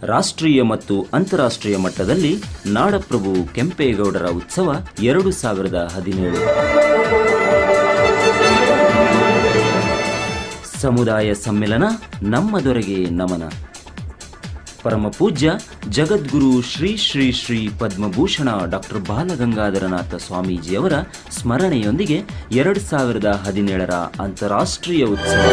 ರಾಷ್ಟ್ರೀಯ ಮತ್ತು ಅಂತಾರಾಷ್ಟ್ರೀಯ ಮಟ್ಟದಲ್ಲಿ ನಾಡಪ್ರಭು ಕೆಂಪೇಗೌಡರ ಉತ್ಸವ 2017 ಸಮುದಾಯ ಸಮ್ಮೇಳನ ನಮ್ಮ ದೊರೆಗೆ ನಮನ. ಪರಮ ಪೂಜ್ಯ ಜಗದ್ಗುರು ಶ್ರೀ ಶ್ರೀ ಶ್ರೀ ಪದ್ಮಭೂಷಣ ಡಾಕ್ಟರ್ ಬಾಲಗಂಗಾಧರನಾಥ ಸ್ವಾಮೀಜಿಯವರ ಸ್ಮರಣೆಯೊಂದಿಗೆ 2017 ಅಂತಾರಾಷ್ಟ್ರೀಯ ಉತ್ಸವ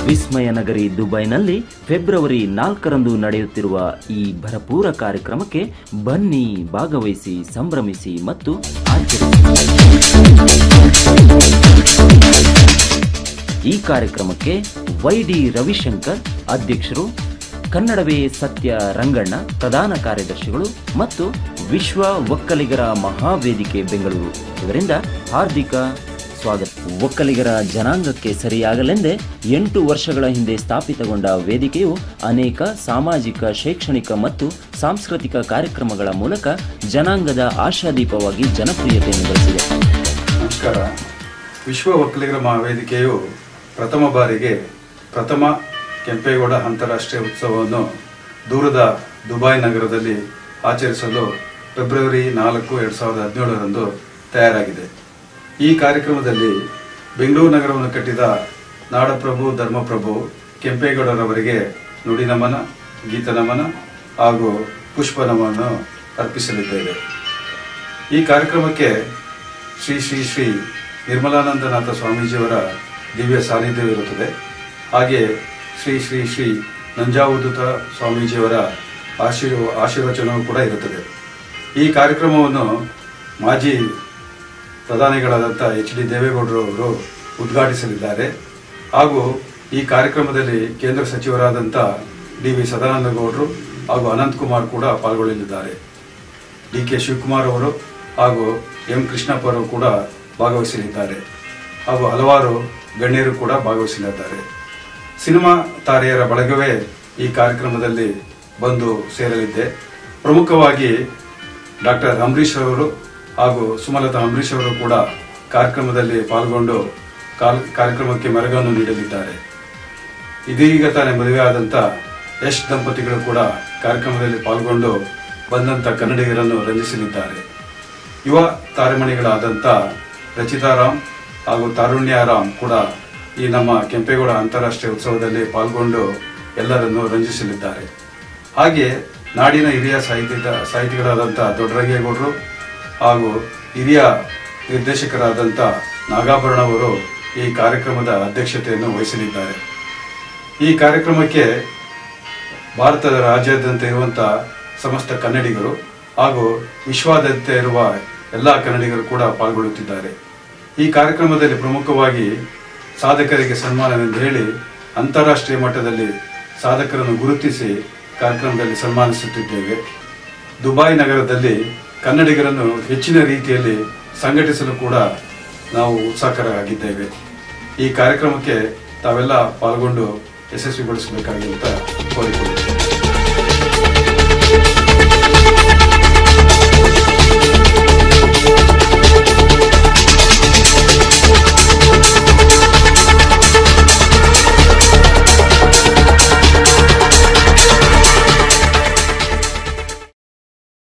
ವಿಸ್ಮಯ ನಗರಿ ದುಬೈನಲ್ಲಿ ಫೆಬ್ರವರಿ 4ರಂದು ನಡೆಯುತ್ತಿರುವ ಈ ಭರಪೂರ ಕಾರ್ಯಕ್ರಮಕ್ಕೆ ಬನ್ನಿ, ಭಾಗವಹಿಸಿ, ಸಂಭ್ರಮಿಸಿ ಮತ್ತು ಆಚರಿಸಿ. ಈ ಕಾರ್ಯಕ್ರಮಕ್ಕೆ ವೈಡಿ ರವಿಶಂಕರ್ ಅಧ್ಯಕ್ಷರು, ಕನ್ನಡವೇ ಸತ್ಯ ರಂಗಣ್ಣ ಪ್ರಧಾನ ಕಾರ್ಯದರ್ಶಿಗಳು ಮತ್ತು ವಿಶ್ವ ಒಕ್ಕಲಿಗರ ಮಹಾವೇದಿಕೆ ಬೆಂಗಳೂರು ಇವರಿಂದ ಹಾರ್ದಿಕ ಸ್ವಾಗತ. ಒಕ್ಕಲಿಗರ ಜನಾಂಗಕ್ಕೆ ಸರಿಯಾಗಲೆಂದೇ 8 ವರ್ಷಗಳ ಹಿಂದೆ ಸ್ಥಾಪಿತಗೊಂಡ ವೇದಿಕೆಯು ಅನೇಕ ಸಾಮಾಜಿಕ, ಶೈಕ್ಷಣಿಕ ಮತ್ತು ಸಾಂಸ್ಕೃತಿಕ ಕಾರ್ಯಕ್ರಮಗಳ ಮೂಲಕ ಜನಾಂಗದ ಆಶಾದೀಪವಾಗಿ ಜನಪ್ರಿಯತೆಯನ್ನು ಗಳಿಸಿದೆ. ನಮಸ್ಕಾರ. ವಿಶ್ವ ಒಕ್ಕಲಿಗರ ಮಹಾವೇದಿಕೆಯು ಪ್ರಥಮ ಬಾರಿಗೆ ಪ್ರಥಮ ಕೆಂಪೇಗೌಡ ಅಂತಾರಾಷ್ಟ್ರೀಯ ಉತ್ಸವವನ್ನು ದೂರದ ದುಬೈ ನಗರದಲ್ಲಿ ಆಚರಿಸಲು ಫೆಬ್ರವರಿ 4, 2017ರಂದು ತಯಾರಾಗಿದೆ. ಈ ಕಾರ್ಯಕ್ರಮದಲ್ಲಿ ಬೆಂಗಳೂರು ನಗರವನ್ನು ಕಟ್ಟಿದ ನಾಡಪ್ರಭು ಧರ್ಮಪ್ರಭು ಕೆಂಪೇಗೌಡರವರಿಗೆ ನುಡಿ ನಮನ, ಗೀತ ನಮನ ಹಾಗೂ ಪುಷ್ಪ ನಮನ ಅರ್ಪಿಸಲಿದ್ದೇವೆ. ಈ ಕಾರ್ಯಕ್ರಮಕ್ಕೆ ಶ್ರೀ ಶ್ರೀ ಶ್ರೀ ನಿರ್ಮಲಾನಂದನಾಥ ಸ್ವಾಮೀಜಿಯವರ ದಿವ್ಯ ಸಾನ್ನಿಧ್ಯವಿರುತ್ತದೆ. ಹಾಗೆ ಶ್ರೀ ಶ್ರೀ ಶ್ರೀ ನಂಜಾವಧೂತ ಸ್ವಾಮೀಜಿಯವರ ಆಶೀರ್ವಚನವೂ ಕೂಡ ಇರುತ್ತದೆ. ಈ ಕಾರ್ಯಕ್ರಮವನ್ನು ಮಾಜಿ ಪ್ರಧಾನಿಗಳಾದಂಥ ಎಚ್ ಡಿ ದೇವೇಗೌಡರು ಅವರು ಉದ್ಘಾಟಿಸಲಿದ್ದಾರೆ. ಹಾಗೂ ಈ ಕಾರ್ಯಕ್ರಮದಲ್ಲಿ ಕೇಂದ್ರ ಸಚಿವರಾದಂಥ ಡಿ ವಿ ಸದಾನಂದ ಗೌಡರು ಹಾಗೂ ಅನಂತಕುಮಾರ್ ಕೂಡ ಪಾಲ್ಗೊಳ್ಳಲಿದ್ದಾರೆ. ಡಿ ಕೆ ಶಿವಕುಮಾರ್ ಅವರು ಹಾಗೂ ಎಂ ಕೃಷ್ಣಪ್ಪ ಅವರು ಕೂಡ ಭಾಗವಹಿಸಲಿದ್ದಾರೆ. ಹಾಗೂ ಹಲವಾರು ಗಣ್ಯರು ಕೂಡ ಭಾಗವಹಿಸಲಿದ್ದಾರೆ. ಸಿನಿಮಾ ತಾರೆಯರ ಬಳಗವೇ ಈ ಕಾರ್ಯಕ್ರಮದಲ್ಲಿ ಬಂದು ಸೇರಲಿದೆ. ಪ್ರಮುಖವಾಗಿ ಡಾಕ್ಟರ್ ಅಂಬರೀಷ್ ಅವರು ಹಾಗೂ ಸುಮಲತಾ ಅಂಬರೀಷ್ ಅವರು ಕೂಡ ಕಾರ್ಯಕ್ರಮದಲ್ಲಿ ಪಾಲ್ಗೊಂಡು ಕಾರ್ಯಕ್ರಮಕ್ಕೆ ಮೆರುಗನ್ನು ನೀಡಲಿದ್ದಾರೆ. ಇದೀಗ ತಾನೇ ಮದುವೆಯಾದಂಥ ಯಶ್ ದಂಪತಿಗಳು ಕೂಡ ಕಾರ್ಯಕ್ರಮದಲ್ಲಿ ಪಾಲ್ಗೊಂಡು ಬಂದಂಥ ಕನ್ನಡಿಗರನ್ನು ರಂಜಿಸಲಿದ್ದಾರೆ. ಯುವ ತಾರೆಮಣಿಗಳಾದಂಥ ರಚಿತಾರಾಮ್ ಹಾಗೂ ತಾರುಣ್ಯರಾಮ್ ಕೂಡ ಈ ನಮ್ಮ ಕೆಂಪೇಗೌಡ ಅಂತಾರಾಷ್ಟ್ರೀಯ ಉತ್ಸವದಲ್ಲಿ ಪಾಲ್ಗೊಂಡು ಎಲ್ಲರನ್ನು ರಂಜಿಸಲಿದ್ದಾರೆ. ಹಾಗೆ ನಾಡಿನ ಹಿರಿಯ ಸಾಹಿತಿಗಳಾದಂಥ ದೊಡ್ಡರಂಗೇಗೌಡರು ಹಾಗೂ ಹಿರಿಯ ನಿರ್ದೇಶಕರಾದಂಥ ನಾಗಾಭರಣ ಅವರು ಈ ಕಾರ್ಯಕ್ರಮದ ಅಧ್ಯಕ್ಷತೆಯನ್ನು ವಹಿಸಲಿದ್ದಾರೆ. ಈ ಕಾರ್ಯಕ್ರಮಕ್ಕೆ ಭಾರತದ ರಾಜ್ಯಾದ್ಯಂತ ಇರುವಂಥ ಸಮಸ್ತ ಕನ್ನಡಿಗರು ಹಾಗೂ ವಿಶ್ವಾದ್ಯಂತ ಇರುವ ಎಲ್ಲ ಕನ್ನಡಿಗರು ಕೂಡ ಪಾಲ್ಗೊಳ್ಳುತ್ತಿದ್ದಾರೆ. ಈ ಕಾರ್ಯಕ್ರಮದಲ್ಲಿ ಪ್ರಮುಖವಾಗಿ ಸಾಧಕರಿಗೆ ಸನ್ಮಾನವೆಂದು ಹೇಳಿ ಅಂತಾರಾಷ್ಟ್ರೀಯ ಮಟ್ಟದಲ್ಲಿ ಸಾಧಕರನ್ನು ಗುರುತಿಸಿ ಕಾರ್ಯಕ್ರಮದಲ್ಲಿ ಸನ್ಮಾನಿಸುತ್ತಿದ್ದೇವೆ. ದುಬೈ ನಗರದಲ್ಲಿ ಕನ್ನಡಿಗರನ್ನು ಹೆಚ್ಚಿನ ರೀತಿಯಲ್ಲಿ ಸಂಘಟಿಸಲು ಕೂಡ ನಾವು ಉತ್ಸುಕರಾಗಿದ್ದೇವೆ. ಈ ಕಾರ್ಯಕ್ರಮಕ್ಕೆ ತಾವೆಲ್ಲ ಪಾಲ್ಗೊಂಡು ಯಶಸ್ವಿಗೊಳಿಸಬೇಕಾಗಿ ಅಂತ ಕೋರಿಕೊಳ್ಳುತ್ತೇವೆ.